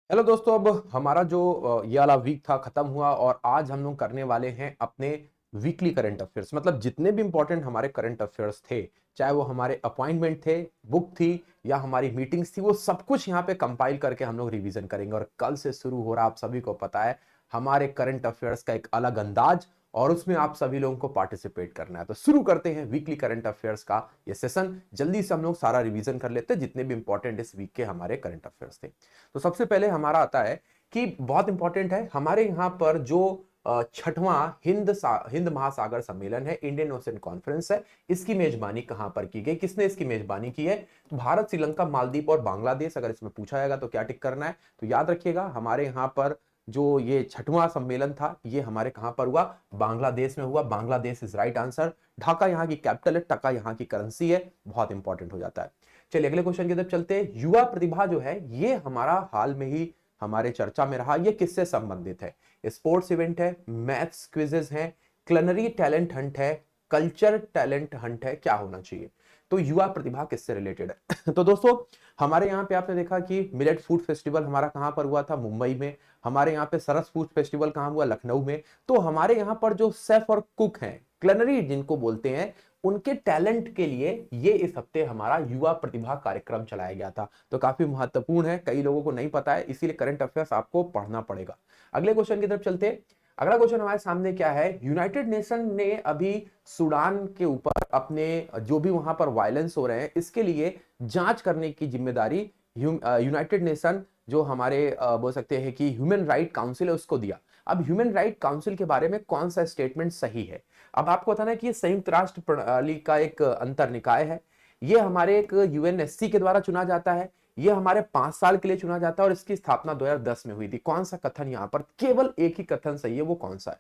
Hello दोस्तों, अब हमारा जो ये वाला वीक था खत्म हुआ और आज हम लोग करने वाले हैं अपने वीकली करंट अफेयर्स। मतलब जितने भी इंपॉर्टेंट हमारे करंट अफेयर्स थे, चाहे वो हमारे अपॉइंटमेंट थे, बुक थी या हमारी मीटिंग्स थी, वो सब कुछ यहाँ पे कंपाइल करके हम लोग रिवीजन करेंगे। और कल से शुरू हो रहा, आप सभी को पता है, हमारे करंट अफेयर्स का एक अलग अंदाज, और उसमें आप सभी लोगों को पार्टिसिपेट करना है। तो शुरू करते हैं वीकली करंट अफेयर्स का ये सेशन। जल्दी से हम लोग सारा रिवीजन कर लेते हैं जितने भी इंपॉर्टेंट इस वीक के हमारे करंट अफेयर्स थे। तो सबसे पहले हमारा आता है कि बहुत इंपॉर्टेंट है हमारे यहाँ पर जो छठवां हिंद महासागर सम्मेलन है, इंडियन ओशन कॉन्फ्रेंस है, इसकी मेजबानी कहां पर की गई, किसने इसकी मेजबानी की है? तो भारत, श्रीलंका, मालदीव और बांग्लादेश। अगर इसमें पूछा जाएगा तो क्या टिक करना है? तो याद रखिएगा, हमारे यहाँ पर जो ये छठवां सम्मेलन था, ये हमारे कहां पर हुआ? बांग्लादेश में हुआ। Bangladesh is right answer. Dhaka यहाँ की कैपिटल है, टका यहाँ की करेंसी है, बहुत इंपॉर्टेंट हो जाता है। चलिए अगले क्वेश्चन की तरफ चलते हैं। युवा प्रतिभा जो है, ये हमारा हाल में ही हमारे चर्चा में रहा। ये किससे संबंधित है? स्पोर्ट्स इवेंट है, मैथ्स क्विजेस है, क्लिनरी टैलेंट हंट है, कल्चर टैलेंट हंट है, क्या होना चाहिए? तो युवा प्रतिभा किससे रिलेटेड है? तो दोस्तों, हमारे यहाँ पे आपने देखा कि मिलेट फूड फेस्टिवल हमारा कहां पर हुआ था? मुंबई में। हमारे यहाँ पे सरस फूड फेस्टिवल कहां हुआ? लखनऊ में। तो हमारे यहाँ पर जो शेफ और कुक हैं, क्लिनरी जिनको बोलते हैं, उनके टैलेंट के लिए ये इस हफ्ते हमारा युवा प्रतिभा कार्यक्रम चलाया गया था। तो काफी महत्वपूर्ण है, कई लोगों को नहीं पता है, इसीलिए करंट अफेयर्स आपको पढ़ना पड़ेगा। अगले क्वेश्चन की तरफ चलते हैं। अगला क्वेश्चन हमारे सामने क्या है? यूनाइटेड नेशन ने अभी सूडान के ऊपर अपने जो भी वहां पर वायलेंस हो रहे हैं, इसके लिए जांच करने की जिम्मेदारी यूनाइटेड नेशन, जो हमारे बोल सकते हैं कि ह्यूमन राइट काउंसिल है, उसको दिया। अब ह्यूमन राइट काउंसिल के बारे में कौन सा स्टेटमेंट सही है? अब आपको बताना है कि ये संयुक्त राष्ट्र प्रणाली का एक अंतर निकाय है। ये हमारे एक यूएनएससी के द्वारा चुना जाता है। ये हमारे 5 साल के लिए चुना जाता है और इसकी स्थापना 2010 में हुई थी। कौन सा कथन यहाँ पर केवल एक ही कथन सही है, वो कौन सा है?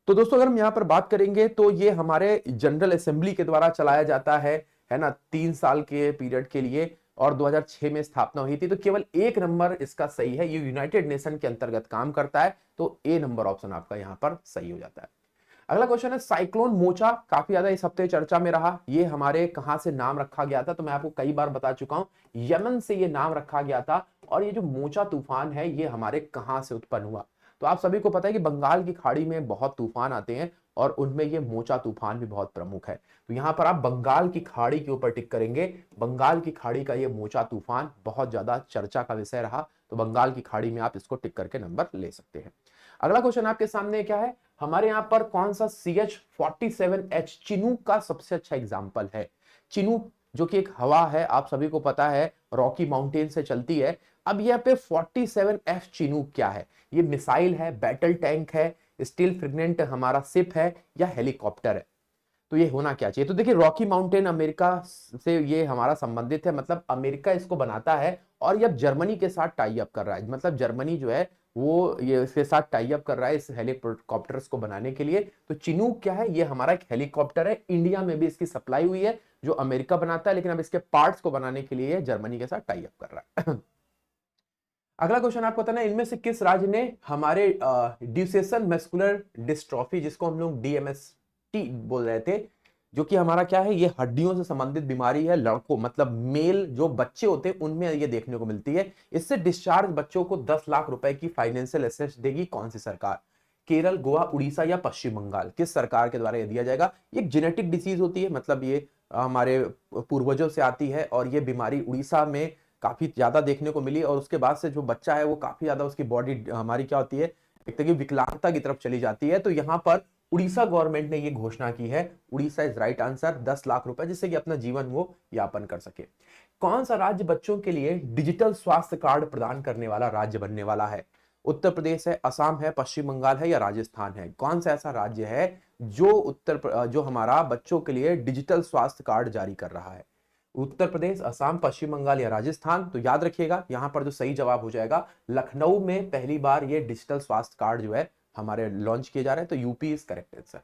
तो दोस्तों, अगर हम यहाँ पर बात करेंगे तो ये हमारे जनरल असेंबली के द्वारा चलाया जाता है ना, 3 साल के पीरियड के लिए, और 2006 में स्थापना हुई थी। तो केवल एक नंबर इसका सही है, ये यूनाइटेड नेशन के अंतर्गत काम करता है। तो ए नंबर ऑप्शन आपका यहाँ पर सही हो जाता है। अगला क्वेश्चन है, साइक्लोन मोचा काफी ज्यादा इस हफ्ते चर्चा में रहा। ये हमारे कहां से नाम रखा गया था? तो मैं आपको कई बार बता चुका हूं, यमन से ये नाम रखा गया था। और ये जो मोचा तूफान है, ये हमारे कहां से उत्पन्न हुआ? तो आप सभी को पता है कि बंगाल की खाड़ी में बहुत तूफान आते हैं और उनमें ये मोचा तूफान भी बहुत प्रमुख है। तो यहां पर आप बंगाल की खाड़ी के ऊपर टिक करेंगे। बंगाल की खाड़ी का ये मोचा तूफान बहुत ज्यादा चर्चा का विषय रहा। तो बंगाल की खाड़ी में आप इसको टिक करके नंबर ले सकते हैं। अगला क्वेश्चन आपके सामने क्या है? हमारे यहां पर कौन सा CH47H चिनूक का सबसे अच्छा एग्जाम्पल है? चिनूक जो कि एक हवा है, आप सभी को पता है, रॉकी माउंटेन से चलती है। अब यहाँ पे 47F चिनूक क्या है? ये मिसाइल है, बैटल टैंक है, स्टील फ्रिगनेंट हमारा शिप है, या हेलीकॉप्टर है? तो ये होना क्या चाहिए? तो देखिए, रॉकी माउंटेन अमेरिका से ये हमारा संबंधित है, मतलब अमेरिका इसको बनाता है और ये अब जर्मनी के साथ टाई अप कर रहा है। मतलब जर्मनी जो है वो ये इसके साथ टाई अप कर रहा है इस हेलीकॉप्टर्स को बनाने के लिए। तो चिनूक क्या है? ये हमारा एक हेलीकॉप्टर है, इंडिया में भी इसकी सप्लाई हुई है, जो अमेरिका बनाता है, लेकिन अब इसके पार्ट्स को बनाने के लिए जर्मनी के साथ टाई अप कर रहा है। अगला क्वेश्चन आपको बताना है, इनमें से किस राज्य ने हमारे ड्यूसेसन मस्कुलर डिस्ट्रॉफी, जिसको हम लोग DMST बोल रहे थे, जो कि हमारा क्या है, ये हड्डियों से संबंधित बीमारी है, लड़कों मतलब मेल जो बच्चे होते हैं उनमें ये देखने को मिलती है। इससे डिस्चार्ज बच्चों को 10 लाख रुपए की फाइनेंशियल असिस्ट देगी कौन सी सरकार? केरल, गोवा, उड़ीसा या पश्चिम बंगाल? किस सरकार के द्वारा ये दिया जाएगा? ये जेनेटिक डिसीज होती है, मतलब ये हमारे पूर्वजों से आती है, और ये बीमारी उड़ीसा में काफी ज्यादा देखने को मिली। और उसके बाद से जो बच्चा है वो काफी ज्यादा, उसकी बॉडी हमारी क्या होती है, एक तरह की विकलांगता की तरफ चली जाती है। तो यहाँ पर उड़ीसा गवर्नमेंट ने ये घोषणा की है। Orissa is right answer, 10 lakh रुपए, जिससे कि अपना जीवन वो यापन कर सके। कौन सा राज्य बच्चों के लिए डिजिटल स्वास्थ्य कार्ड प्रदान करने वाला राज्य बनने वाला है? उत्तर प्रदेश है, असम है, पश्चिम बंगाल है, या राजस्थान है? कौन सा ऐसा राज्य है जो हमारा बच्चों के लिए डिजिटल स्वास्थ्य कार्ड जारी कर रहा है? उत्तर प्रदेश, असम, पश्चिम बंगाल या राजस्थान? तो याद रखिएगा, यहां पर जो सही जवाब हो जाएगा, लखनऊ में पहली बार ये डिजिटल स्वास्थ्य कार्ड जो है हमारे लॉन्च किए जा रहे हैं। तो यूपी इज करेक्ट आंसर।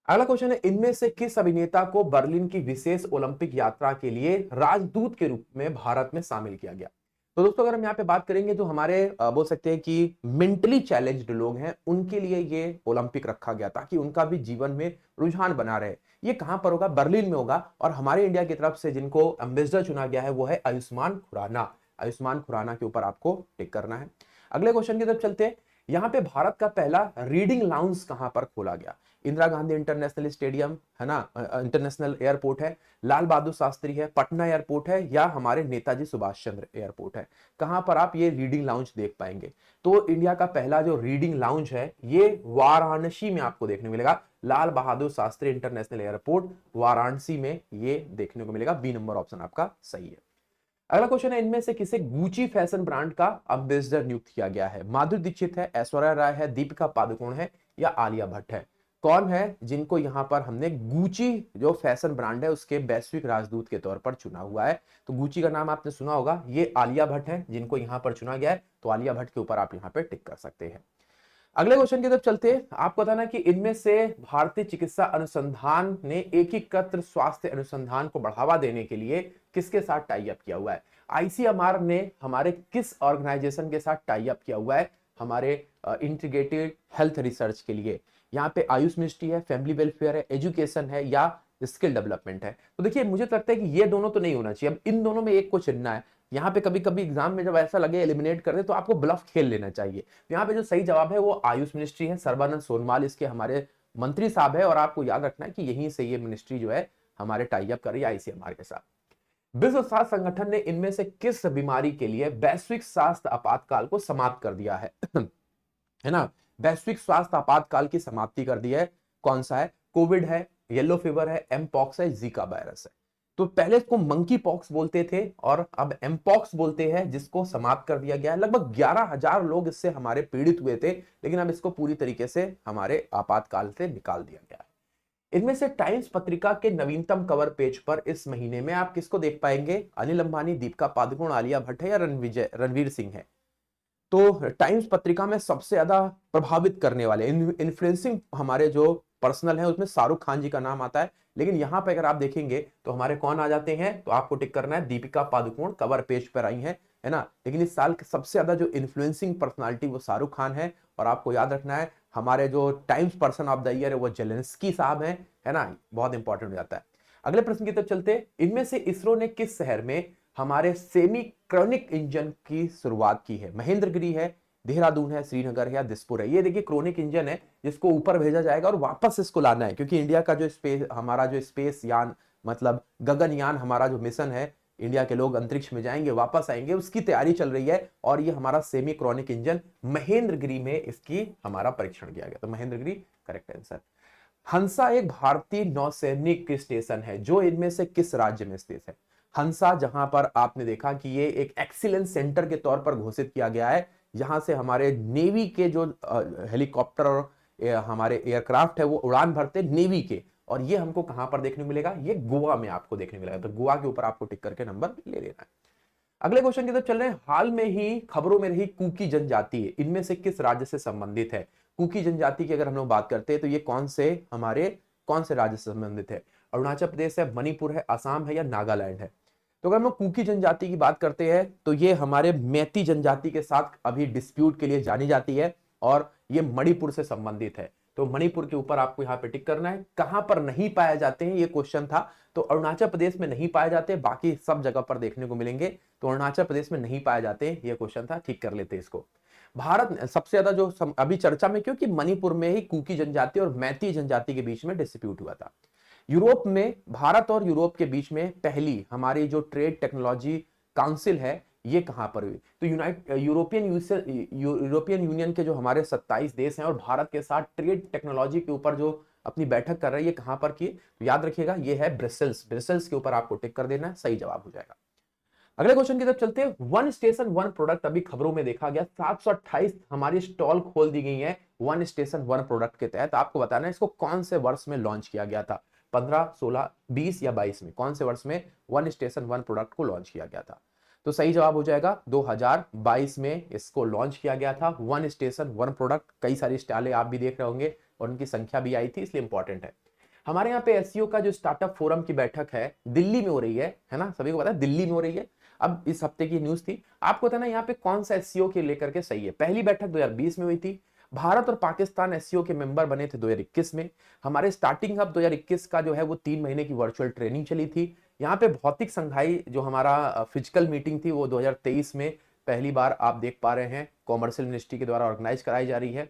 अगला क्वेश्चन है, इनमें से किस अभिनेता को बर्लिन की विशेष ओलंपिक यात्रा के लिए राजदूत के रूप में भारत में शामिल किया गया? तो दोस्तों, अगर हम यहाँ पे बात करेंगे तो हमारे बोल सकते हैं कि मेंटली चैलेंज्ड लोग हैं, उनके लिए ये ओलंपिक रखा गया ताकि उनका भी जीवन में रुझान बना रहे। ये कहां पर होगा? बर्लिन में होगा। और हमारे इंडिया की तरफ से जिनको एम्बेसडर चुना गया है वो है आयुष्मान खुराना। आयुष्मान खुराना के ऊपर आपको टिक करना है। अगले क्वेश्चन की तरफ चलते हैं। यहाँ पे भारत का पहला रीडिंग लाउंज कहां पर खोला गया? इंदिरा गांधी इंटरनेशनल स्टेडियम है ना, इंटरनेशनल एयरपोर्ट है, लाल बहादुर शास्त्री है, पटना एयरपोर्ट है, या हमारे नेताजी सुभाष चंद्र एयरपोर्ट है? कहां पर आप ये रीडिंग लाउंज देख पाएंगे? तो इंडिया का पहला जो रीडिंग लाउंज है ये वाराणसी में आपको देखने को मिलेगा। लाल बहादुर शास्त्री इंटरनेशनल एयरपोर्ट वाराणसी में ये देखने को मिलेगा। बी नंबर ऑप्शन आपका सही है। अगला क्वेश्चन है, इनमें से किसे गुची फैशन ब्रांड का एम्बेसडर नियुक्त किया गया है? माधुरी दीक्षित है, ऐश्वर्या राय है, दीपिका पादुकोण है, या आलिया भट्ट है? कौन है जिनको यहां पर हमने गुची जो फैशन ब्रांड है उसके वैश्विक राजदूत के तौर पर चुना हुआ है? तो गुची का नाम आपने सुना होगा, ये आलिया भट्ट है जिनको यहां पर चुना गया है। तो आलिया भट्ट के ऊपर आप यहां पर टिक कर सकते हैं। अगले क्वेश्चन की तरफ चलते हैं। आपको बताना कि इनमें से भारतीय चिकित्सा अनुसंधान ने एकीकृत स्वास्थ्य अनुसंधान को बढ़ावा देने के लिए किसके साथ टाई अप किया हुआ है? आईसीएमआर ने हमारे किस ऑर्गेनाइजेशन के साथ टाई अप किया हुआ है हमारे इंटीग्रेटेड हेल्थ रिसर्च के लिए? यहाँ पे आयुष मिनिस्ट्री है, फैमिली वेलफेयर है, एजुकेशन है, या स्किल डेवलपमेंट है? तो देखिए मुझे तो लगता है कि ये दोनों तो नहीं होना चाहिए, अब इन दोनों में एक को चुनना है। यहाँ पे कभी कभी एग्जाम में जब ऐसा लगे एलिमिनेट कर दे तो आपको ब्लफ खेल लेना चाहिए। तो यहाँ पे जो सही जवाब है वो आयुष मिनिस्ट्री है, सर्बानंद सोनोवाल इसके हमारे मंत्री साहब है, और आपको याद रखना है कि यहीं से ये मिनिस्ट्री जो है हमारे टाई अप कर रही है आईसीएमआर के साथ। विश्व स्वास्थ्य संगठन ने इनमें से किस बीमारी के लिए वैश्विक स्वास्थ्य आपातकाल को समाप्त कर दिया है? है ना, वैश्विक स्वास्थ्य आपातकाल की समाप्ति कर दी है। कौन सा है? कोविड है, येलो फीवर है, एमपॉक्स है, जीका वायरस है? तो पहले इसको मंकी पॉक्स बोलते थे और अब एमपॉक्स बोलते हैं, जिसको समाप्त कर दिया गया है। लगभग 11,000 लोग इससे हमारे पीड़ित हुए थे, लेकिन अब इसको पूरी तरीके से हमारे आपातकाल से निकाल दिया गया है। इनमें से टाइम्स पत्रिका के नवीनतम कवर पेज पर इस महीने में आप किसको देख पाएंगे? अनिल अंबानी, दीपिका पादुकोण, आलिया भट्ट है, या रणवीर सिंह है? तो टाइम्स पत्रिका में सबसे ज्यादा प्रभावित करने वाले इन्फ्लुएंसिंग हमारे जो पर्सनल हैं उसमें शाहरुख खान जी का नाम आता है, लेकिन यहां पे अगर आप देखेंगे तो हमारे कौन आ जाते हैं? तो आपको टिक करना है दीपिका पादुकोण कवर पेज पर आई है ना। लेकिन इस साल सबसे ज्यादा जो इन्फ्लुएंसिंग पर्सनालिटी वो शाहरुख खान है, और आपको याद रखना है हमारे जो times person of the year है वो जेलेंस्की साहब है ना, बहुत इंपॉर्टेंट हो जाता है। अगले प्रश्न की तरफ चलते। इनमें से इसरो ने किस शहर में हमारे सेमी क्रोनिक इंजन की शुरुआत की है? महेंद्रगिरी है, देहरादून है, श्रीनगर है, या दिसपुर है? ये देखिए क्रोनिक इंजन है जिसको ऊपर भेजा जाएगा और वापस इसको लाना है, क्योंकि इंडिया का जो स्पेस हमारा जो स्पेस यान मतलब गगनयान हमारा जो मिशन है, इंडिया के लोग अंतरिक्ष में जाएंगे वापस आएंगे, उसकी तैयारी चल रही है। और ये हमारा सेमी क्रोनिक इंजन महेंद्रगिरी में इसकी हमारा परीक्षण किया गया। तो महेंद्रगिरी करेक्ट आंसर। हंसा एक भारतीय नौसैनिक स्टेशन है जो इनमें से किस राज्य में स्थित है? हंसा, जहां पर आपने देखा कि ये एक एक्सीलेंस सेंटर के तौर पर घोषित किया गया है, जहां से हमारे नेवी के जो हेलीकॉप्टर और हमारे एयरक्राफ्ट है वो उड़ान भरते नेवी के, और ये हमको कहां पर देखने को मिलेगा? ये गोवा में आपको देखने को मिलेगा। तो गोवा के ऊपर आपको टिक करके नंबर ले लेना है। अगले क्वेश्चन की तरफ चल रहे हैं। हाल में ही खबरों में रही कुकी जनजाति इनमें से किस राज्य से संबंधित है? कुकी जनजाति की अगर हम लोग बात करते हैं तो ये कौन से राज्य से संबंधित है? अरुणाचल प्रदेश है, मणिपुर है, असम है, या नागालैंड है? तो अगर हम लोग कुकी जनजाति की बात करते हैं तो ये हमारे मैती जनजाति के साथ अभी डिस्प्यूट के लिए जानी जाती है, और ये मणिपुर से संबंधित है। तो मणिपुर के ऊपर आपको यहाँ पे टिक करना है। कहां पर नहीं पाए जाते हैं ये क्वेश्चन था, तो अरुणाचल प्रदेश में नहीं पाए जाते, बाकी सब जगह पर देखने को मिलेंगे। तो अरुणाचल प्रदेश में नहीं पाए जाते ये क्वेश्चन था, ठीक कर लेते इसको। भारत सबसे ज्यादा जो अभी चर्चा में, क्योंकि मणिपुर में ही कुकी जनजाति और मैती जनजाति के बीच में डिस्प्यूट हुआ था। यूरोप में भारत और यूरोप के बीच में पहली हमारी जो ट्रेड टेक्नोलॉजी काउंसिल है ये कहां पर हुई? तो यूरोपियन यूनियन के जो हमारे 27 देश हैं और भारत के साथ ट्रेड टेक्नोलॉजी के ऊपर जो अपनी बैठक कर रहे हैं, ये कहां पर की? तो याद रखिएगा ये है ब्रसेल्स के ऊपर आपको टिक कर देना है, सही जवाब हो जाएगा। अगले क्वेश्चन की तरफ चलते हैं। वन स्टेशन वन प्रोडक्ट अभी खबरों में देखा गया, 728 हमारी स्टॉल खोल दी गई है वन स्टेशन वन प्रोडक्ट के तहत। आपको बताना है इसको कौन से वर्ष में लॉन्च किया गया था? 15, 16, 20 या 22 में? कौन से वर्ष में वन स्टेशन वन प्रोडक्ट को लॉन्च किया गया था? तो सही जवाब हो जाएगा 2022 में इसको लॉन्च किया गया था वन स्टेशन वन प्रोडक्ट। कई सारी स्टॉलें आप भी देख रहे होंगे और उनकी संख्या भी आई थी, इसलिए इंपॉर्टेंट है। हमारे यहाँ पे एसईओ का जो स्टार्टअप फोरम की बैठक है दिल्ली में हो रही है ना, सभी को पता है दिल्ली में हो रही है। अब इस हफ्ते की न्यूज थी, आपको बताना यहाँ पे कौन सा एसईओ के लेकर के सही है। पहली बैठक 2020 में हुई थी, भारत और पाकिस्तान एससीओ के मेंबर बने थे 2021 में। हमारे स्टार्टिंग हब 2021 का जो है वो 3 महीने की वर्चुअल ट्रेनिंग चली थी। यहाँ पे भौतिक संघाई जो हमारा फिजिकल मीटिंग थी वो 2023 में पहली बार आप देख पा रहे हैं कॉमर्शियल मिनिस्ट्री के द्वारा ऑर्गेनाइज कराई जा रही है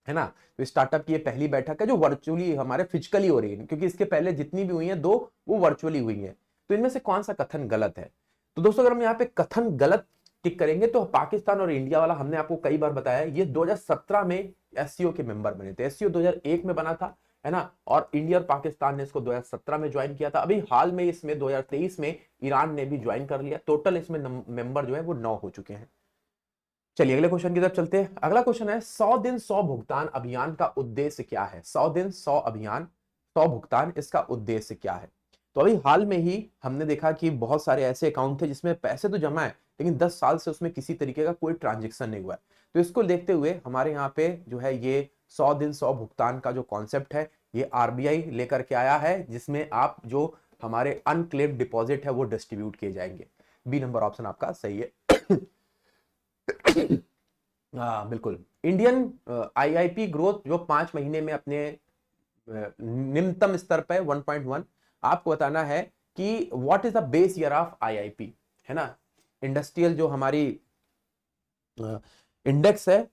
ना। तो स्टार्टअप की ये पहली बैठक है जो वर्चुअली हमारे फिजिकली हो रही है, क्योंकि इसके पहले जितनी भी हुई हैं दो वो वर्चुअली हुई हैं। तो इनमें से कौन सा कथन गलत है? तो दोस्तों अगर हम यहाँ पे कथन गलत टिक करेंगे तो पाकिस्तान और इंडिया वाला हमने आपको कई बार बताया, ये 2017 में एससीओ के मेंबर बने थे। एससीओ 2001 में बना था, है ना, और इंडिया और पाकिस्तान ने इसको 2017 में ज्वाइन किया था। अभी हाल में इसमें 2023 में ईरान ने भी ज्वाइन कर लिया। टोटल इसमें मेंबर जो है वो 9 हो चुके हैं। चलिए अगले क्वेश्चन की तरफ चलते हैं। अगला क्वेश्चन है 100 दिन 100 भुगतान अभियान का उद्देश्य क्या है? 100 दिन 100 अभियान 100 भुगतान, इसका उद्देश्य क्या है? तो अभी हाल में ही हमने देखा कि बहुत सारे ऐसे अकाउंट थे जिसमें पैसे तो जमा है लेकिन 10 साल से उसमें किसी तरीके का कोई ट्रांजेक्शन नहीं हुआ है। तो इसको देखते हुए हमारे यहाँ पे जो है ये 100 दिन 100 भुगतान का जो कॉन्सेप्ट है ये आरबीआई लेकर के आया है, जिसमें आप जो हमारे अनक्लेम्ड डिपॉजिट है वो डिस्ट्रीब्यूट किए जाएंगे। बी नंबर ऑप्शन आपका सही है। हाँ बिल्कुल। इंडियन आईआईपी ग्रोथ जो 5 महीने में अपने निम्नतम स्तर पे 1.1, आपको बताना है कि what is the base year of IIP, है ना। इंडस्ट्रियल जो हमारी इंडेक्स है,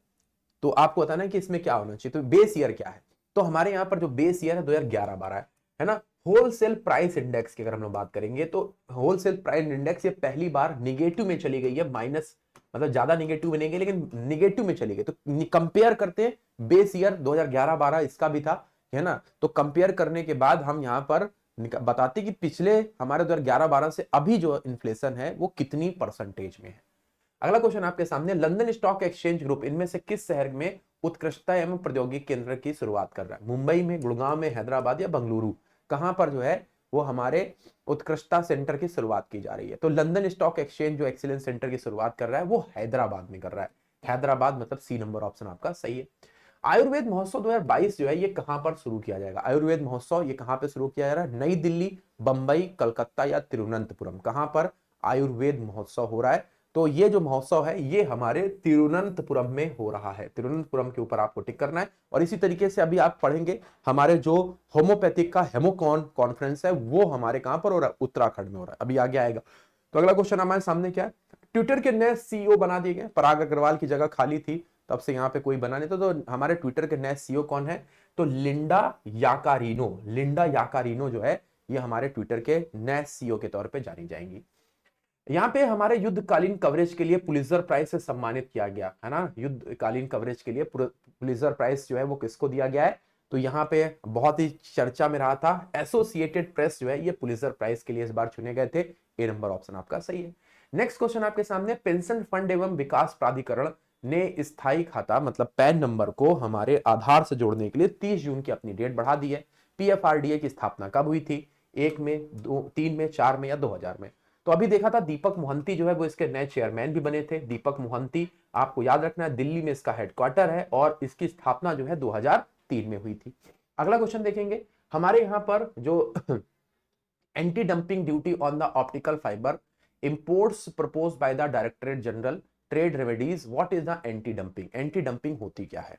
तो आपको बताना है कि इसमें क्या होना चाहिए, तो बेस ईयर क्या है। तो हमारे यहाँ पर जो बेस ईयर है 2011-12 है ना। होलसेल प्राइस इंडेक्स की अगर हम लोग बात करेंगे तो होलसेल प्राइस इंडेक्स ये पहली बार निगेटिव में चली गई है, माइनस मतलब ज्यादा निगेटिव में नहीं गई लेकिन निगेटिव में चली गई। तो कंपेयर करते हैं बेस ईयर 2011-12 इसका भी था, है ना। तो कंपेयर करने के बाद हम यहाँ पर बताते कि पिछले हमारे 2011-12 से अभी जो इन्फ्लेशन है वो कितनी परसेंटेज में है। अगला क्वेश्चन आपके सामने, लंदन स्टॉक एक्सचेंज ग्रुप इनमें से किस शहर में उत्कृष्टता एवं प्रौद्योगिकी केंद्र की शुरुआत कर रहा है? मुंबई में, गुड़गांव में, हैदराबाद या बंगलुरु? कहां पर जो है वो हमारे उत्कृष्टता सेंटर की शुरुआत की जा रही है? तो लंदन स्टॉक एक्सचेंज जो एक्सीलेंस सेंटर की शुरुआत कर रहा है वो हैदराबाद में कर रहा है। हैदराबाद मतलब सी नंबर ऑप्शन आपका सही है। आयुर्वेद महोत्सव 2022 जो है ये कहां पर शुरू किया जाएगा? आयुर्वेद महोत्सव ये कहां पर शुरू किया जा रहा है? नई दिल्ली, बंबई, कलकत्ता या तिरुवनंतपुरम? कहां पर आयुर्वेद महोत्सव हो रहा है? तो ये जो महोत्सव है ये हमारे तिरुवनंतपुरम में हो रहा है। तिरुवनंतपुरम के ऊपर आपको टिक करना है। और इसी तरीके से अभी आप पढ़ेंगे हमारे जो होम्योपैथिक का हेमोकॉन कॉन्फ्रेंस है वो हमारे कहां पर हो रहा है? उत्तराखंड में हो रहा है। अभी आगे आएगा। तो अगला क्वेश्चन हमारे सामने क्या है? ट्विटर के नए सीईओ बना दिए गए। पराग अग्रवाल की जगह खाली थी, तब से यहाँ पे कोई बना नहीं था। तो हमारे ट्विटर के नए सीईओ कौन है? तो लिंडा याकारिनो। लिंडा याकारिनो जो है ये हमारे ट्विटर के नए सीईओ के तौर पे जानी जाएंगी। यहाँ पे हमारे युद्धकालीन कवरेज के लिए पुलित्जर प्राइज से सम्मानित किया गया है ना। युद्धकालीन कवरेज के लिए पुलित्जर प्राइज जो है वो किसको दिया गया है? तो यहाँ पे बहुत ही चर्चा में रहा था, एसोसिएटेड प्रेस जो है ये पुलित्जर प्राइज के लिए इस बार चुने गए थे। ए नंबर ऑप्शन आपका सही है। नेक्स्ट क्वेश्चन आपके सामने, पेंशन फंड एवं विकास प्राधिकरण ने स्थायी खाता मतलब पैन नंबर को हमारे आधार से जोड़ने के लिए 30 जून की अपनी डेट बढ़ा दी है। पीएफआरडीए की स्थापना कब हुई थी? 1 में, 2, 3 में, 4 में या 2000 में? तो अभी देखा था दीपक मोहंती जो है वो इसके नए चेयरमैन भी बने थे। दीपक मोहंती आपको याद रखना है, दिल्ली में इसका हेडक्वार्टर है और इसकी स्थापना जो है 2003 में हुई थी। अगला क्वेश्चन देखेंगे हमारे यहाँ पर जो anti dumping duty on the optical fibre imports proposed by the directorate general trade remedies, what is the anti dumping? Anti dumping होती क्या है?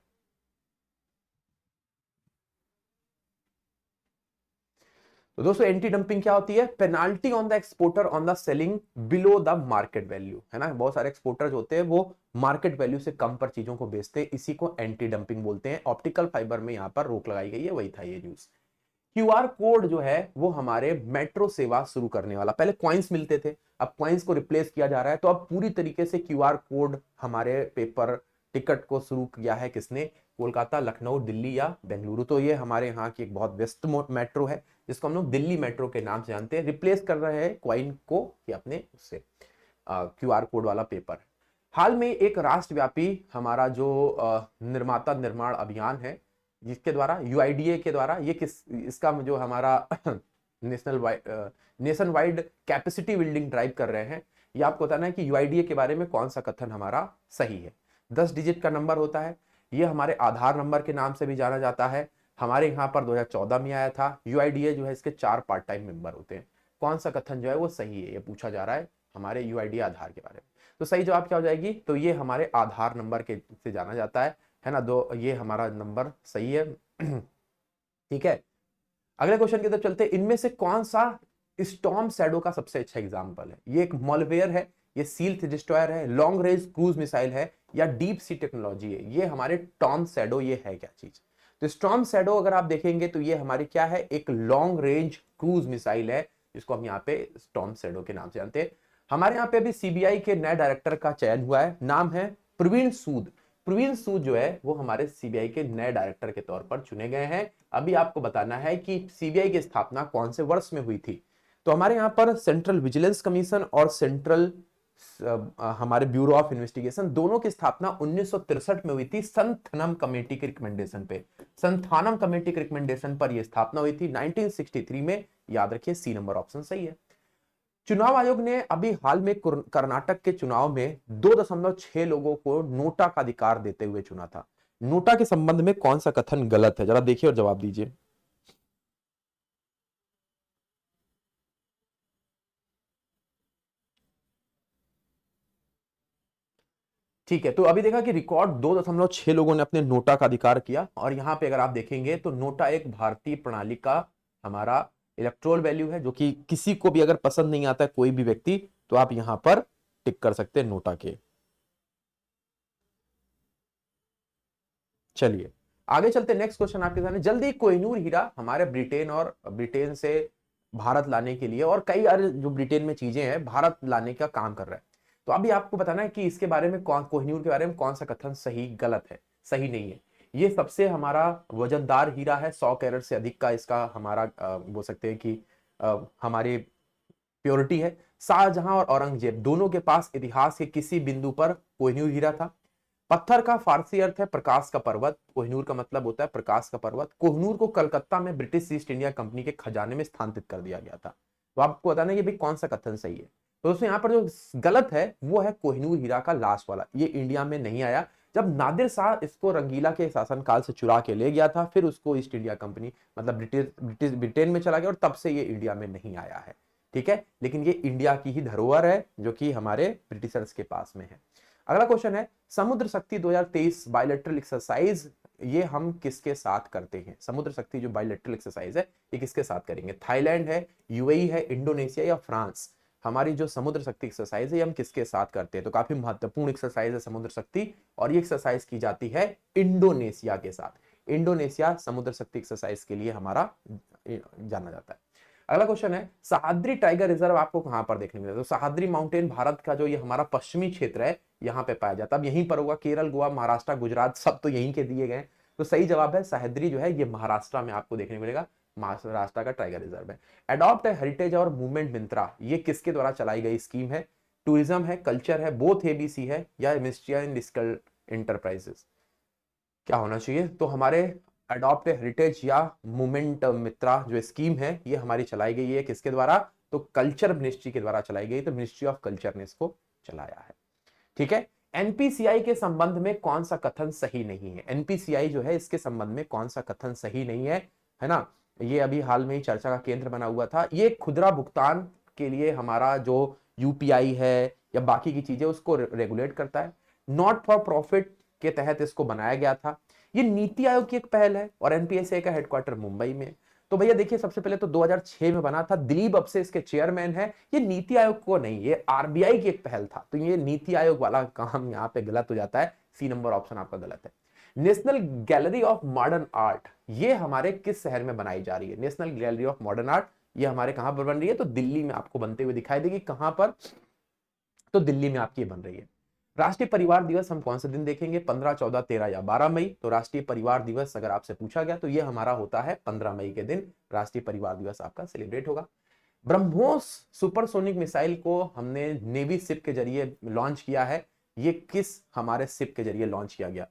तो दोस्तों एंटी डंपिंग क्या होती है? Penalty on the exporter on the selling below the market value, है ना। बहुत सारे एक्सपोर्टर होते हैं वो मार्केट वैल्यू से कम पर चीजों को बेचते हैं, इसी को एंटी डंपिंग बोलते हैं। ऑप्टिकल फाइबर में यहाँ पर रोक लगाई गई है, वही था ये न्यूज। क्यूआर कोड जो है वो हमारे मेट्रो सेवा शुरू करने वाला, पहले कॉइन्स मिलते थे अब कॉइन्स को रिप्लेस किया जा रहा है। तो अब पूरी तरीके से क्यूआर कोड हमारे पेपर टिकट को शुरू किया है किसने? कोलकाता, लखनऊ, दिल्ली या बेंगलुरु। तो ये हमारे यहाँ की एक बहुत व्यस्त मेट्रो है जिसको हम लोग दिल्ली मेट्रो के नाम से जानते हैं। रिप्लेस कर रहे हैं कॉइन को कि अपने उससे क्यूआर कोड वाला पेपर। हाल में एक राष्ट्रव्यापी हमारा जो निर्माता निर्माण अभियान है जिसके द्वारा यूआईडीए के द्वारा ये इसका जो हमारा nation wide capacity building drive कर रहे हैं, ये आपको बताना है कि यूआईडीए के बारे में कौन सा कथन हमारा सही है। 10 डिजिट का नंबर होता है, ये हमारे आधार नंबर के नाम से भी जाना जाता है। हमारे यहाँ पर 2014 में आया था। यूआईडीए जो है इसके 4 पार्ट टाइम मेंबर होते हैं। कौन सा कथन जो है वो सही है, ये पूछा जा रहा है हमारे यूआईडीए आधार के बारे में। तो सही जवाब क्या हो जाएगी? तो ये हमारे आधार नंबर के से जाना जाता है ना। दो ये हमारा नंबर सही है। ठीक है, अगले क्वेश्चन की तरफ चलते हैं। इनमें से कौन सा स्टॉर्म शैडो का सबसे अच्छा एग्जांपल है। ये एक मॉलवेयर है, ये सील्थ डिस्ट्रॉयर है, लॉन्ग रेंज क्रूज मिसाइल है, या डीप सी टेक्नोलॉजी है। ये हमारे टॉर्म शैडो ये है क्या चीज? तो स्टॉर्म शैडो अगर आप देखेंगे तो ये हमारी क्या है, एक लॉन्ग रेंज क्रूज मिसाइल है, जिसको हम यहाँ पे स्टॉर्म शैडो के नाम से जानते हैं। हमारे यहाँ पे अभी सीबीआई के नए डायरेक्टर का चयन हुआ है, नाम है प्रवीण सूद। प्रवीण सूद जो है वो हमारे सीबीआई के नए डायरेक्टर के तौर पर चुने गए हैं। अभी आपको बताना है कि सीबीआई की स्थापना कौन से वर्ष में हुई थी। तो हमारे यहाँ पर सेंट्रल विजिलेंस कमीशन और सेंट्रल हमारे ब्यूरो ऑफ इन्वेस्टिगेशन दोनों की स्थापना 1963 में हुई थी, संथानम कमेटी के रिकमेंडेशन पे। संथानम कमेटी के रिकमेंडेशन पर यह स्थापना हुई थी 1963 में। याद रखिए, सी नंबर ऑप्शन सही है। चुनाव आयोग ने अभी हाल में कर्नाटक के चुनाव में 2.6 लोगों को नोटा का अधिकार देते हुए चुना था। नोटा के संबंध में कौन सा कथन गलत है, जरा देखिए और जवाब दीजिए। ठीक है, तो अभी देखा कि रिकॉर्ड 2.6 लोगों ने अपने नोटा का अधिकार किया। और यहां पे अगर आप देखेंगे तो नोटा एक भारतीय प्रणाली का हमारा इलेक्ट्रोल वैल्यू है, जो कि किसी को भी अगर पसंद नहीं आता है कोई भी व्यक्ति, तो आप यहां पर टिक कर सकते हैं नोटा के। चलिए आगे चलते, नेक्स्ट क्वेश्चन आपके सामने। जल्दी कोहिनूर हीरा हमारे ब्रिटेन और ब्रिटेन से भारत लाने के लिए और कई और जो ब्रिटेन में चीजें हैं भारत लाने का काम कर रहा है। तो अभी आपको बताना है कि इसके बारे में कौन, कोहिनूर के बारे में कौन सा कथन सही गलत है, सही नहीं है। ये सबसे हमारा वजनदार हीरा है, 100 कैरेट से अधिक का इसका हमारा बोल सकते हैं कि हमारी प्योरिटी है। शाहजहां और औरंगजेब दोनों के पास इतिहास के किसी बिंदु पर कोहिनूर हीरा था। पत्थर का फारसी अर्थ है प्रकाश का पर्वत, कोहिनूर का मतलब होता है प्रकाश का पर्वत। कोहिनूर को कलकत्ता में ब्रिटिश ईस्ट इंडिया कंपनी के खजाने में स्थानांतरित कर दिया गया था। तो आपको बताना है कि भाई कौन सा कथन सही है। तो उसमें यहाँ पर जो गलत है वो है कोहिनूर हीरा का लास्ट वाला, ये इंडिया में नहीं आया। जब नादिर शाह इसको रंगीला के शासनकाल से चुरा के ले गया था, फिर उसको ईस्ट इंडिया कंपनी मतलब ब्रिटिश ब्रिटेन में चला गया और तब से ये इंडिया में नहीं आया है। ठीक है, लेकिन ये इंडिया की ही धरोहर है जो कि हमारे ब्रिटिशर्स के पास में है। अगला क्वेश्चन है, समुद्र शक्ति 2023 बायलैटरल एक्सरसाइज ये हम किसके साथ करते हैं? समुद्र शक्ति जो बायलैटरल एक्सरसाइज है ये किसके साथ करेंगे? थाईलैंड है, यूएई है, इंडोनेशिया या फ्रांस? हमारी जो समुद्र शक्ति एक्सरसाइज है ये हम किसके साथ करते हैं? तो काफी महत्वपूर्ण एक्सरसाइज है समुद्र शक्ति, और ये एक्सरसाइज की जाती है इंडोनेशिया के साथ। इंडोनेशिया समुद्र शक्ति एक्सरसाइज के लिए हमारा जाना जाता है। अगला क्वेश्चन है, सह्याद्री टाइगर रिजर्व आपको कहां पर देखने मिलेगा? तो सह्याद्री माउंटेन भारत का जो ये हमारा पश्चिमी क्षेत्र है यहाँ पे पाया जाता है। अब यहीं पर होगा, केरल, गोवा, महाराष्ट्र, गुजरात सब तो यहीं के दिए गए। तो सही जवाब है सह्याद्री जो है ये महाराष्ट्र में आपको देखने मिलेगा, महाराष्ट्र का टाइगर रिजर्व है। अडॉप्ट हेरिटेज और मूवमेंट मिंत्रा ये किसके द्वारा चलाई गई स्कीम है? टूरिज्म है, कल्चर है, बोथ एबीसी है, या मिनिस्ट्री इंडस्ट्रियल इंटरप्राइजेस? क्या होना चाहिए? तो हमारे अडॉप्ट हेरिटेज या मूवमेंट मित्रा जो स्कीम है ये हमारी चलाई गई है किसके द्वारा? तो कल्चर मिनिस्ट्री के द्वारा चलाई गई। तो मिनिस्ट्री ऑफ कल्चर ने इसको चलाया है। ठीक है, एनपीसीआई के संबंध में कौन सा कथन सही नहीं है? एनपीसीआई जो है इसके संबंध में कौन सा कथन सही नहीं है ना? ये अभी हाल में ही चर्चा का केंद्र बना हुआ था। ये खुदरा भुगतान के लिए हमारा जो यूपीआई है या बाकी की चीजें उसको रेगुलेट करता है। नॉट फॉर प्रॉफिट के तहत इसको बनाया गया था। ये नीति आयोग की एक पहल है और एनपीएसए का हेडक्वार्टर मुंबई में। तो भैया देखिए, सबसे पहले तो 2006 में बना था, दिलीप अब से इसके चेयरमैन है। ये नीति आयोग को नहीं, ये आरबीआई की एक पहल था। तो ये नीति आयोग वाला काम यहाँ पे गलत हो जाता है, सी नंबर ऑप्शन आपका गलत है। National gallery of modern art ये हमारे किस शहर में बनाई जा रही है? National gallery of modern art ये हमारे कहां पर बन रही है? तो दिल्ली में आपको बनते हुए दिखाई देगी। कहां पर? तो दिल्ली में आपकी बन रही है। राष्ट्रीय परिवार दिवस हम कौन से दिन देखेंगे? 15, 14, 13 या 12 मई? तो राष्ट्रीय परिवार दिवस अगर आपसे पूछा गया तो ये हमारा होता है 15 मई के दिन राष्ट्रीय परिवार दिवस आपका सेलिब्रेट होगा। ब्रह्मोस सुपरसोनिक मिसाइल को हमने नेवी शिप के जरिए लॉन्च किया है। ये किस हमारे शिप के जरिए लॉन्च किया गया?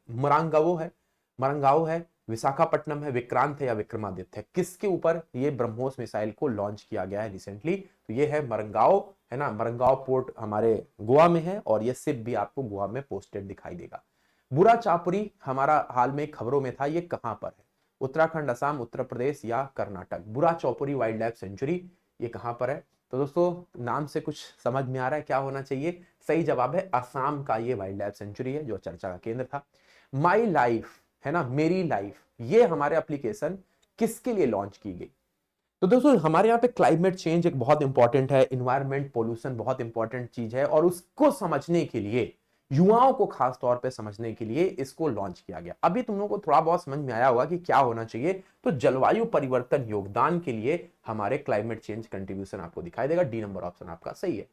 मरंगाओ है, विशाखापट्टनम है, विक्रांत है या विक्रमादित्य है? किसके ऊपर ये ब्रह्मोस मिसाइल को लॉन्च किया गया है रिसेंटली? तो ये है मरंगाओ, है ना? मरंगाओ पोर्ट हमारे गोवा में है और ये शिप भी आपको गोवा में पोस्टेड दिखाई देगा। बुरा चापुरी हमारा हाल में खबरों में था, ये कहां पर है? उत्तराखंड, असम, उत्तर प्रदेश या कर्नाटक? बुरा चौपुरी वाइल्ड लाइफ सेंचुरी ये कहां पर है? तो दोस्तों नाम से कुछ समझ में आ रहा है क्या होना चाहिए? सही जवाब है असम का ये वाइल्ड लाइफ सेंचुरी है जो चर्चा का केंद्र था। माई लाइफ, है ना, मेरी लाइफ, ये हमारे एप्लीकेशन किसके लिए लॉन्च की गई? तो दोस्तों हमारे यहाँ पे क्लाइमेट चेंज एक बहुत इंपॉर्टेंट है, इन्वायरमेंट पोल्यूशन बहुत इंपॉर्टेंट चीज है, और उसको समझने के लिए, युवाओं को खास तौर पे समझने के लिए इसको लॉन्च किया गया। अभी तुम लोगों को थोड़ा बहुत समझ में आया होगा कि क्या होना चाहिए। तो जलवायु परिवर्तन योगदान के लिए हमारे क्लाइमेट चेंज कंट्रीब्यूशन आपको दिखाई देगा। डी नंबर ऑप्शन आपका सही है।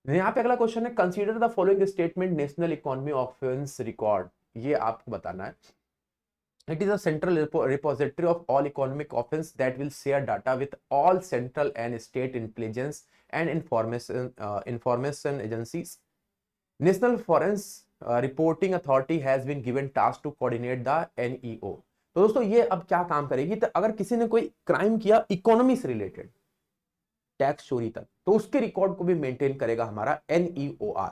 यहाँ पे अगला क्वेश्चन है, consider the following statement national economy offence record. ये आपको बताना है। It is a central repository of all economic offense that will share data with all central and state intelligence and information agencies. National Forensic Reporting Authority has been given task to coordinate the NEO. तो दोस्तों ये अब क्या काम करेगी, तो अगर किसी ने कोई क्राइम किया इकोनॉमी से रिलेटेड, टैक्स चोरी तक, तो उसके रिकॉर्ड को भी मेंटेन करेगा हमारा NEOR।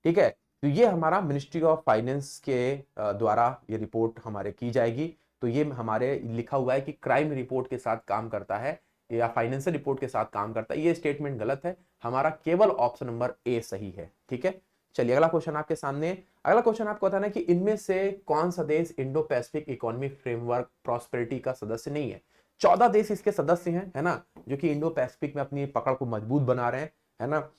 ठीक है, तो ये हमारा मिनिस्ट्री ऑफ फाइनेंस के द्वारा ये रिपोर्ट हमारे की जाएगी। तो ये हमारे लिखा हुआ है कि क्राइम रिपोर्ट के साथ काम करता है या फाइनेंशियल रिपोर्ट के साथ काम करता है। ये स्टेटमेंट गलत है, हमारा केवल ऑप्शन नंबर ए सही है। ठीक है, चलिए अगला क्वेश्चन आपके सामने। अगला क्वेश्चन आपको बताना है कि इनमें से कौन सा देश Indo Pacific economic framework prosperity का सदस्य नहीं है। 14 देश इसके सदस्य हैं, है ना, जो कि इंडो पैसिफिक में अपनी पकड़ को मजबूत बना रहे हैं, है ना।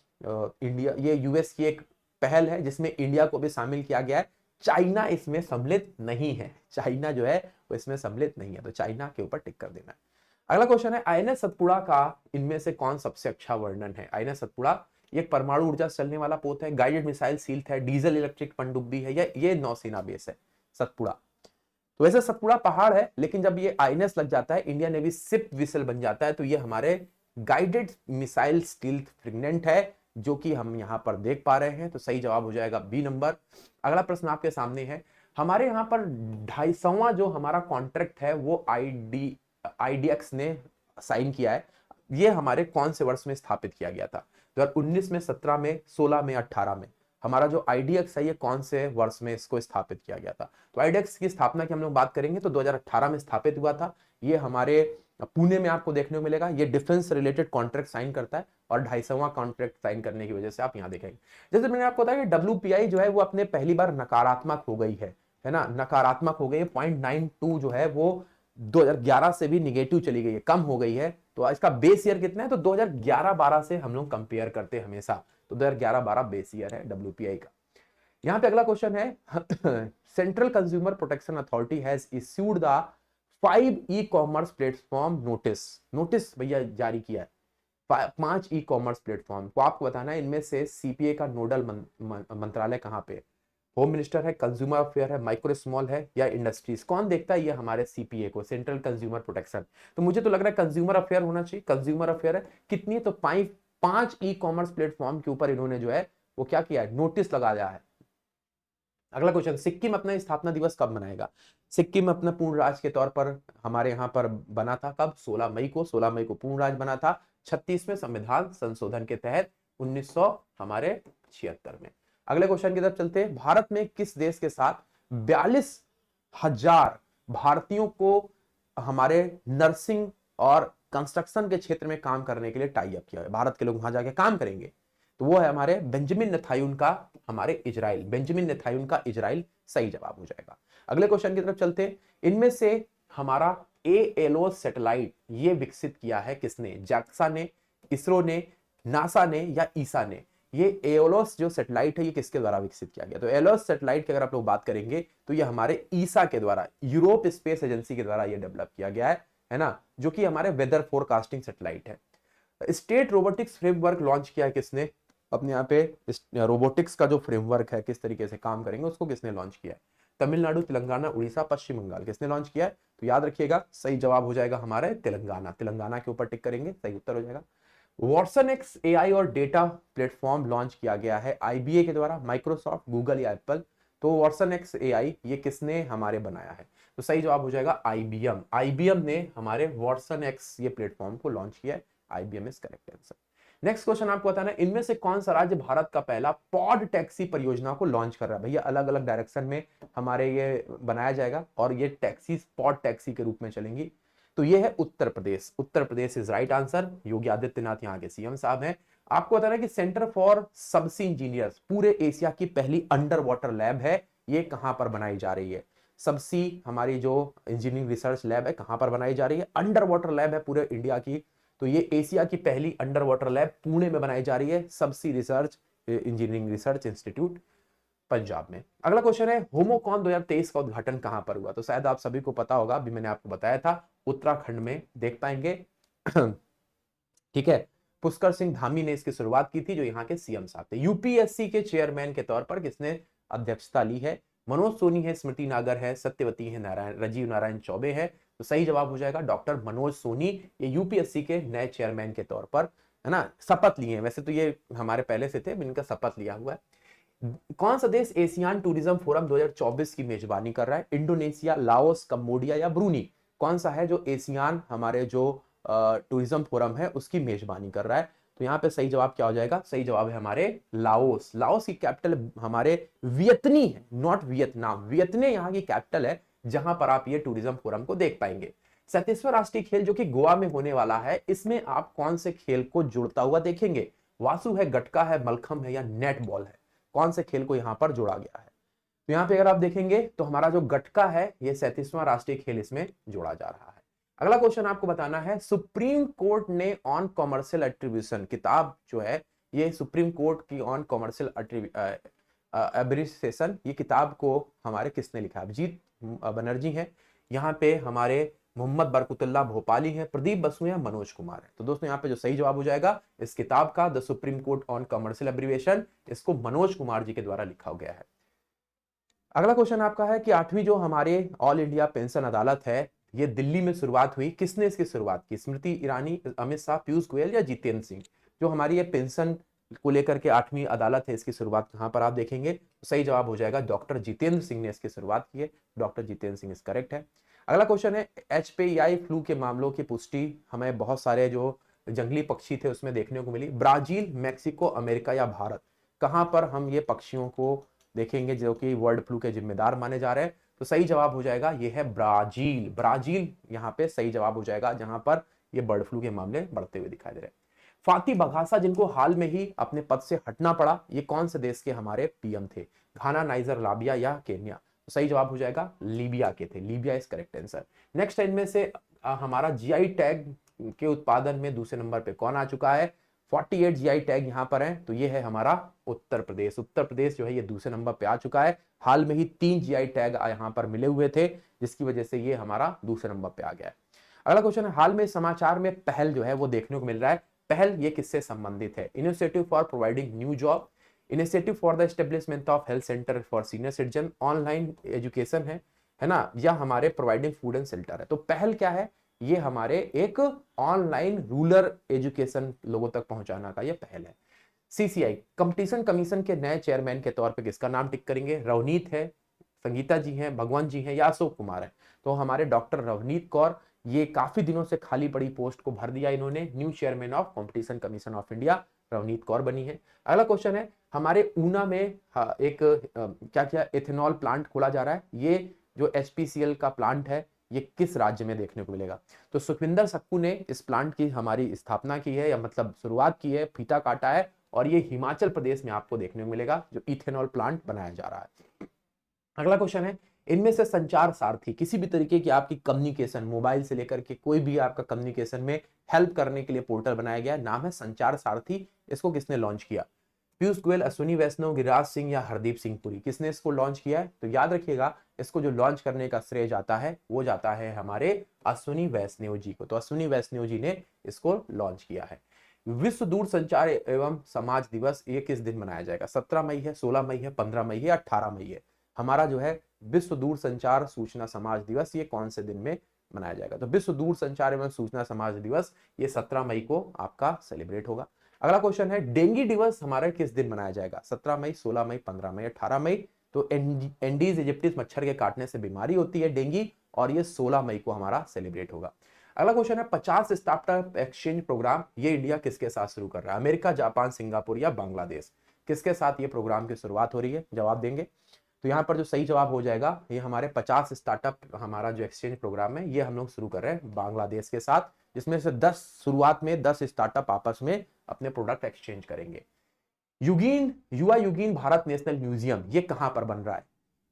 इंडिया, ये यूएस की एक पहल है जिसमें इंडिया को भी शामिल किया गया है। चाइना इसमें सम्मिलित नहीं है, चाइना जो है वो इसमें सम्मिलित नहीं है, तो चाइना के ऊपर टिक कर देना है। अगला क्वेश्चन है, आईएनएस सतपुड़ा का इनमें से कौन सबसे अच्छा वर्णन है। आईएनएस सतपुड़ा ये परमाणु ऊर्जा से चलने वाला पोत है, गाइडेड मिसाइल शील्ड है, डीजल इलेक्ट्रिक पनडुब्बी है, या ये नौसेना बेस है सतपुड़ा। तो वैसे सतपुड़ा पहाड़ है, लेकिन जब ये आईएनएस लग जाता है, इंडियन नेवी शिप विसल बन जाता है, तो ये हमारे गाइडेड मिसाइल स्टील्थ फ्रिगेंट है, जो कि हम यहां पर देख पा रहे हैं। तो सही जवाब हो जाएगा बी नंबर। अगला प्रश्न आपके सामने है, हमारे यहां पर 250वां जो हमारा कॉन्ट्रैक्ट है वो आईडीएक्स ने साइन किया है। ये हमारे कौन से वर्ष में स्थापित किया गया था। 2019 में, 17 में, 16 में, 18 में। हमारा जो आईडीएक्स है ये कौन से वर्ष में इसको स्थापित किया गया था। तो आईडीएक्स की स्थापना की हम लोग बात करेंगे तो 2018 में स्थापित हुआ था। ये हमारे पुणे में आपको देखने को मिलेगा। ये डिफेंस रिलेटेड कॉन्ट्रैक्ट साइन करता है, और 250वां कॉन्ट्रैक्ट साइन करने की वजह से आप यहां देखेंगे। जैसे मैंने आपको बताया कि डब्ल्यूपीआई जो है वो अपने पहली बार नकारात्मक हो गई है ना, नकारात्मक हो गई है। 0.92 जो है वो 2011 से भी निगेटिव चली गई है, कम हो गई है। तो इसका बेस ईयर कितना है, तो 2011-12 से हम लोग कंपेयर करते हैं हमेशा। तो 2011-12 बेस ईयर है डब्ल्यूपीआई का। यहां पे अगला क्वेश्चन है, central consumer protection authority has issued the 5 e commerce platform notice भैया जारी किया है 5 ई कॉमर्स प्लेटफॉर्म को। आपको बताना है इनमें से सीपीए का नोडल मंत्रालय कहां पे है। होम मिनिस्टर है, कंज्यूमर अफेयर है, माइक्रो स्मॉल है, या इंडस्ट्रीज। कौन देखता है ये हमारे सीपीए को, सेंट्रल कंज्यूमर प्रोटेक्शन। तो मुझे तो लग रहा है कंज्यूमर अफेयर होना चाहिए। कंज्यूमर अफेयर है कितनी, तो 5 ई कॉमर्स प्लेटफॉर्म के ऊपर इन्होंने जो है वो क्या किया है, नोटिस लगाया है। अगला क्वेश्चन, सिक्किम अपना स्थापना दिवस कब मनाएगा। सिक्किम अपना पूर्ण राज्य के तौर पर हमारे यहाँ पर बना था कब, 16 मई को। 16 मई को पूर्ण राज्य बना था 36वें संविधान संशोधन के तहत 1900 हमारे 76 में। अगले क्वेश्चन की तरफ चलते हैं, भारत में किस देश के साथ 42,000 भारतीयों को हमारे नर्सिंग और कंस्ट्रक्शन के क्षेत्र में काम करने के लिए टाई अप किया है। भारत के लोग वहां जाके काम करेंगे। तो वो है हमारे बेंजामिन नेथानियाहू का हमारे इजराइल, बेंजामिन नेथानियाहू का इजराइल सही जवाब हो जाएगा। अगले क्वेश्चन की तरफ चलते हैं, इनमें से हमारा ALO सैटेलाइट ये विकसित किया है किसने, जाक्सा ने, इसरो ने, नासा ने, या ईसा ने। ये एओलोस जो सैटेलाइट है ये किसके द्वारा विकसित किया गया, तो एओलोस सैटेलाइट की अगर आप लोग बात करेंगे तो ये हमारे ईसा के द्वारा, यूरोप स्पेस एजेंसी के द्वारा ये डेवलप किया गया है ना, जो कि हमारे वेदर फोरकास्टिंग सैटेलाइट है। स्टेट रोबोटिक्स फ्रेमवर्क लॉन्च किया है किसने, अपने यहाँ पे रोबोटिक्स का जो फ्रेमवर्क है किस तरीके से काम करेंगे उसको किसने लॉन्च किया है, तमिलनाडु, तेलंगाना, उड़ीसा, पश्चिम बंगाल, किसने लॉन्च किया है। तो याद रखिएगा सही जवाब हो जाएगा हमारे तेलंगाना, तेलंगाना के ऊपर टिक करेंगे, सही उत्तर हो जाएगा। वॉटसन एक्स AI और डेटा प्लेटफॉर्म लॉन्च किया गया है IBA के द्वारा, माइक्रोसॉफ्ट, गूगल या एप्पल। तो वॉटसन एक्स AI ये किसने हमारे बनाया है, तो सही जवाब हो जाएगा IBM। IBM ने हमारे वॉटसन एक्स ये प्लेटफॉर्म को लॉन्च किया है, IBM is correct answer. Next question आपको बताना है, इनमें से कौन सा राज्य भारत का पहला पॉड टैक्सी परियोजना को लॉन्च कर रहा है। भैया अलग अलग डायरेक्शन में हमारे ये बनाया जाएगा और ये टैक्सी पॉड टैक्सी के रूप में चलेंगी। तो ये है Uttar Pradesh, Uttar Pradesh is right answer. Yogi Adityanath यहाँ के CM साहब हैं। आपको बताना है कि सेंटर फॉर सबसी इंजीनियर्स पूरे एशिया की पहली अंडर वाटर लैब है, ये कहां पर बनाई जा रही है। सबसी हमारी जो इंजीनियरिंग रिसर्च लैब है कहां पर बनाई जा रही है, अंडर वाटर लैब है पूरे इंडिया की। तो ये एशिया की पहली अंडर वाटर लैब पुणे में बनाई जा रही है, सबसी research engineering research institute Punjab में। अगला क्वेश्चन है होमोकॉन 2023 का उद्घाटन कहां पर हुआ? तो शायद आप सभी को पता होगा, अभी मैंने आपको बताया था, उत्तराखंड में देख पाएंगे। ठीक है, पुष्कर सिंह धामी ने इसकी शुरुआत की थी, जो यहाँ के सीएम साहब थे। यूपीएससी के चेयरमैन के तौर पर किसने अध्यक्षता ली है? मनोज सोनी है, स्मृति नागर है, सत्यवती है, राजीव नारायण चौबे है। तो सही जवाब हो जाएगा डॉक्टर मनोज सोनी। ये यूपीएससी के नए चेयरमैन के तौर पर, है ना, शपथ लिए हैं। वैसे तो ये हमारे पहले से थे, इनका शपथ लिया हुआ है। कौन सा देश एशियान टूरिज्म फोरम 2024 की मेजबानी कर रहा है? इंडोनेशिया, लाओस, कंबोडिया या ब्रूनी? कौन सा है जो एशियान हमारे जो टूरिज्म फोरम है उसकी मेजबानी कर रहा है? तो यहाँ पे सही जवाब क्या हो जाएगा? सही जवाब है हमारे लाओस। लाओस की कैपिटल हमारे वियतनी है, नॉट वियतनाम। वियतने यहाँ की कैपिटल है, जहां पर आप ये टूरिज्म फोरम को देख पाएंगे। 37वां राष्ट्रीय खेल जो कि गोवा में होने वाला है, इसमें आप कौन से खेल को जुड़ता हुआ देखेंगे? वासु है, गटका है, मलखम है या नेट बॉल है? कौन से खेल को यहां पर जोड़ा गया है? तो यहां पे अगर आप देखेंगे तो हमारा जो गटका है, ये 37वां राष्ट्रीय खेल इसमें जोड़ा जा रहा है। अगला क्वेश्चन आपको बताना है, सुप्रीम कोर्ट ने ऑन कॉमर्शियल एट्रीब्यूशन किताब जो है, ये सुप्रीम कोर्ट की ऑन कॉमर्शियल एब्रिसिएशन, ये किताब को हमारे किसने लिखा? अभिजीत बनर्जी है, यहाँ पे हमारे मोहम्मद बरकतुल्लाह भोपाली है, प्रदीप बसु है, मनोज कुमार है। तो दोस्तों यहाँ पे जो सही जवाब हो जाएगा इस किताब का, the supreme court on commercial abbreviation, इसको मनोज कुमार जी के द्वारा लिखा गया है। अगला क्वेश्चन आपका है कि 8वीं जो हमारे ऑल इंडिया पेंशन अदालत है, ये दिल्ली में शुरुआत हुई, किसने इसकी शुरुआत की? स्मृति ईरानी, अमित शाह, पीयूष गोयल या जितेंद्र सिंह? जो हमारी ये पेंशन को लेकर के 8वीं अदालत है, इसकी शुरुआत कहां पर आप देखेंगे? तो सही जवाब हो जाएगा डॉक्टर जितेंद्र सिंह ने इसकी शुरुआत की है। डॉक्टर जितेंद्र सिंह इस करेक्ट है। अगला क्वेश्चन है, HPI फ्लू के मामलों की पुष्टि हमें बहुत सारे जो जंगली पक्षी थे उसमें देखने को मिली। ब्राजील, मैक्सिको, अमेरिका या भारत? कहां पर हम ये पक्षियों को देखेंगे जो कि वर्ल्ड फ्लू के जिम्मेदार माने जा रहे हैं? तो सही जवाब हो जाएगा ये है ब्राजील। ब्राजील यहाँ पे सही जवाब हो जाएगा, जहां पर ये बर्ड फ्लू के मामले बढ़ते हुए दिखाई दे रहे हैं। फाती बघासा, जिनको हाल में ही अपने पद से हटना पड़ा, ये कौन से देश के हमारे पीएम थे? घाना, नाइजर, लाबिया या केन्या? तो सही जवाब हो जाएगा लीबिया के थे। Libya is correct answer. Next इनमें से हमारा जीआई टैग के उत्पादन में दूसरे नंबर पे कौन आ चुका है? 48 जीआई टैग यहाँ पर है, तो ये है हमारा उत्तर प्रदेश। उत्तर प्रदेश जो है ये दूसरे नंबर पे आ चुका है। हाल में ही 3 जीआई टैग यहाँ पर मिले हुए थे, जिसकी वजह से ये हमारा दूसरे नंबर पे आ गया है। अगला क्वेश्चन है, हाल में समाचार में पहल जो है वो देखने को मिल रहा है, पहल ये किससे संबंधित है? Initiative for providing new job, initiative for the establishment of health centre for senior citizen, online education है ना, या हमारे प्रोवाइडिंग फूड एंड शेल्टर है? तो पहल क्या है? ये हमारे एक ऑनलाइन रूरल एजुकेशन लोगों तक पहुंचाना का ये पहल है। सीसीआई कंपटीशन कमीशन के नए चेयरमैन के तौर पे किसका नाम टिक करेंगे? रवनीत है, संगीता जी हैं, भगवान जी हैं या अशोक कुमार है? तो हमारे डॉक्टर रवनीत कौर, ये काफी दिनों से खाली पड़ी पोस्ट को भर दिया इन्होंने। New chairman of competition commission of India Ravneet Kaur बनी है। अगला क्वेश्चन है, हमारे ऊना में एक क्या क्या एथेनॉल प्लांट खोला जा रहा है? ये जो HPCL का प्लांट है, ये किस राज्य में देखने को मिलेगा? तो सुखविंदर सक्कू ने इस प्लांट की हमारी स्थापना की है, या मतलब शुरुआत की है, फीता काटा है, और ये हिमाचल प्रदेश में आपको देखने को मिलेगा, जो इथेनॉल प्लांट बनाया जा रहा है। अगला क्वेश्चन है, इनमें से संचार सारथी, किसी भी तरीके की आपकी कम्युनिकेशन, मोबाइल से लेकर के कोई भी आपका कम्युनिकेशन में हेल्प करने के लिए पोर्टल बनाया गया, नाम है संचार सारथी। इसको किसने लॉन्च किया? पीयूष गोयल, अश्विनी वैष्णव, गिरिराज सिंह या हरदीप सिंह पुरी? किसने इसको लॉन्च किया है? तो याद रखिएगा, इसको जो लॉन्च करने का श्रेय जाता है वो जाता है हमारे अश्विनी वैष्णव जी को। तो अश्विनी वैष्णव जी ने इसको लॉन्च किया है। विश्व दूरसंचार एवं समाज दिवस ये किस दिन मनाया जाएगा? 17 मई है, 16 मई है, 15 मई है, 18 मई है? हमारा जो है विश्व दूरसंचार सूचना समाज दिवस, ये कौन से दिन में मनाया जाएगा? तो विश्व दूरसंचार एवं सूचना समाज दिवस ये 17 मई को आपका सेलिब्रेट होगा। अगला क्वेश्चन है, डेंगू दिवस हमारा किस दिन मनाया जाएगा? 17 मई, 16 मई, 15 मई, 18 मई? तो एंडीज इजिप्टिस मच्छर के काटने से बीमारी होती है डेंगू, और ये 16 मई को हमारा सेलिब्रेट होगा। अगला क्वेश्चन है, 50 स्टार्टअप एक्सचेंज प्रोग्राम ये इंडिया किसके साथ शुरू कर रहा है? अमेरिका, जापान, सिंगापुर या बांग्लादेश? किसके साथ ये प्रोग्राम की शुरुआत हो रही है? जवाब देंगे। तो यहाँ पर जो सही जवाब हो जाएगा, ये हमारे 50 स्टार्टअप हमारा जो एक्सचेंज प्रोग्राम है, ये हम लोग शुरू कर रहे हैं बांग्लादेश के साथ, जिसमें से 10 शुरुआत में 10 स्टार्टअप आपस में अपने प्रोडक्ट एक्सचेंज करेंगे। युवा युगीन भारत नेशनल म्यूजियम ये कहां पर बन रहा है?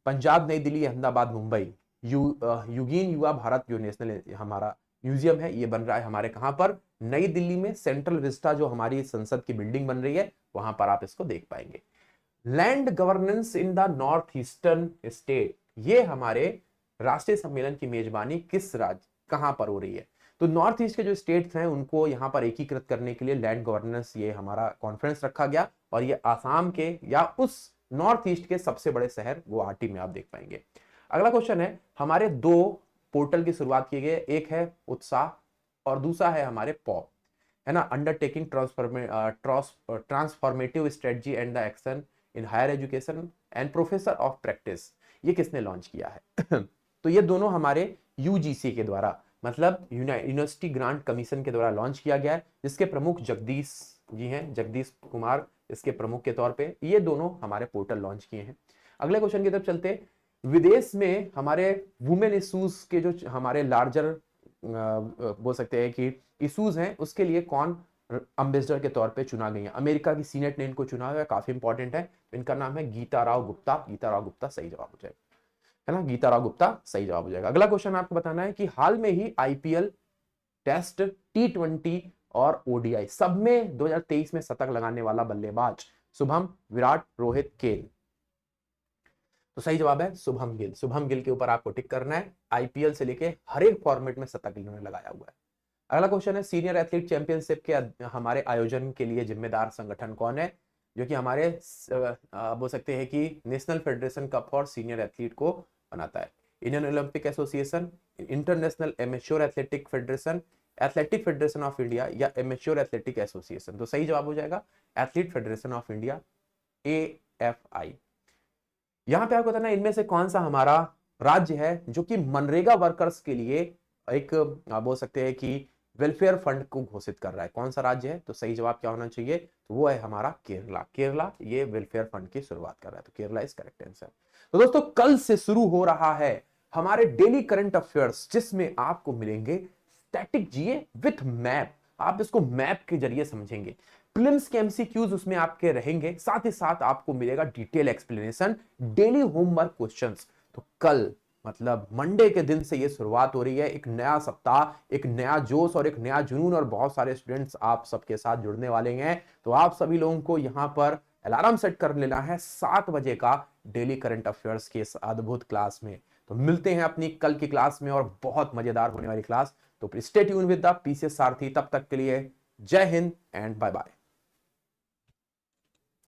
पंजाब, नई दिल्ली, अहमदाबाद, मुंबई, युगीन युवा भारत जो नेशनल हमारा म्यूजियम है, ये बन रहा है हमारे कहां पर, नई दिल्ली में। सेंट्रल विस्टा जो हमारी संसद की बिल्डिंग बन रही है, वहां पर आप इसको देख पाएंगे। Land governance in the north eastern state, ये हमारे राष्ट्रीय सम्मेलन की मेजबानी किस राज्य, कहां पर हो रही है? तो नॉर्थ ईस्ट के जो स्टेट्स हैं उनको यहां पर एकीकृत करने के लिए लैंड गवर्नेंस ये हमारा कॉन्फ्रेंस रखा गया, और ये आसाम के या उस नॉर्थ ईस्ट के सबसे बड़े शहर गुवाहाटी में आप देख पाएंगे। अगला क्वेश्चन है, हमारे दो पोर्टल की शुरुआत की गई, एक है उत्साह और दूसरा है हमारे पॉप, है ना, undertaking transformative strategy and the action in higher education and professor of practice, ये किसने लॉन्च किया है? तो ये दोनों हमारे यूजीसी के द्वारा, मतलब यूनिवर्सिटी ग्रांट कमीशन के द्वारा लॉन्च किया गया है, जिसके प्रमुख जगदीश जी हैं, जगदीश कुमार इसके प्रमुख के तौर पे ये दोनों हमारे पोर्टल लॉन्च किए हैं। अगले क्वेश्चन की तरफ चलते, विदेश में हमारे वुमेन इश्यूज के जो हमारे लार्जर बोल सकते हैं कि इश्यूज हैं, उसके लिए कौन एम्बेसडर के तौर पे चुना गई है? अमेरिका की सीनेट ने इनको चुना है, काफी इंपॉर्टेंट है। इनका नाम है गीता राव गुप्ता। गीता राव गुप्ता सही जवाब हो जाएगा, है ना, गीता राव गुप्ता सही जवाब हो जाएगा। अगला क्वेश्चन आपको बताना है कि हाल में ही आईपीएल, टेस्ट, टी20 और ओडीआई सब में 2023 में शतक लगाने वाला बल्लेबाज शुभम, विराट, रोहित, केल, तो सही जवाब है शुभम गिल। शुभम गिल के ऊपर आपको टिक करना है, आईपीएल से लेके हर एक फॉर्मेट में शतक इन्होंने लगाया हुआ है। अगला क्वेश्चन है, सीनियर एथलीट चैंपियनशिप के हमारे आयोजन के लिए जिम्मेदार संगठन कौन है? जो कि हमारे बोल सकते हैं कि national federation cup for senior athlete को बनाता है। Indian Olympic association, international amateur athletic federation, athletic federation of India या एमेच्योर एथलेटिक एसोसिएशन, तो सही जवाब हो जाएगा athlete federation of India, AFI. यहां पे आपको बताना है इनमें से कौन सा हमारा राज्य है जो कि मनरेगा वर्कर्स के लिए एक बोल सकते हैं कि वेलफेयर फंड को घोषित कर रहा है। कौन सा राज्य है? तो सही जवाब क्या होना चाहिए? तो वो है हमारा केरला। केरला ये वेलफेयर फंड की शुरुआत कर रहा है, तो केरला इज करेक्ट आंसर। तो दोस्तों कल से शुरू हो रहा है हमारे डेली करंट अफेयर्स, जिसमें आपको मिलेंगे स्टैटिक जीए विथ मैप। आप इसको मैप के जरिए समझेंगे। प्रीलिम्स के एमसीक्यूज उसमें आपके रहेंगे, साथ ही साथ आपको मिलेगा detail explanation, daily homework questions. तो कल मतलब मंडे के दिन से ये शुरुआत हो रही है, एक नया सप्ताह, एक नया जोश और एक नया जुनून, और बहुत सारे स्टूडेंट्स आप सबके साथ जुड़ने वाले हैं। तो आप सभी लोगों को यहां पर अलार्म सेट कर लेना है 7 बजे का डेली करंट अफेयर्स के इस अद्भुत क्लास में। तो मिलते हैं अपनी कल की क्लास में, और बहुत मजेदार होने वाली क्लास। तो stay tune with the PCS सारथी। तब तक के लिए जय हिंद एंड बाय बाय।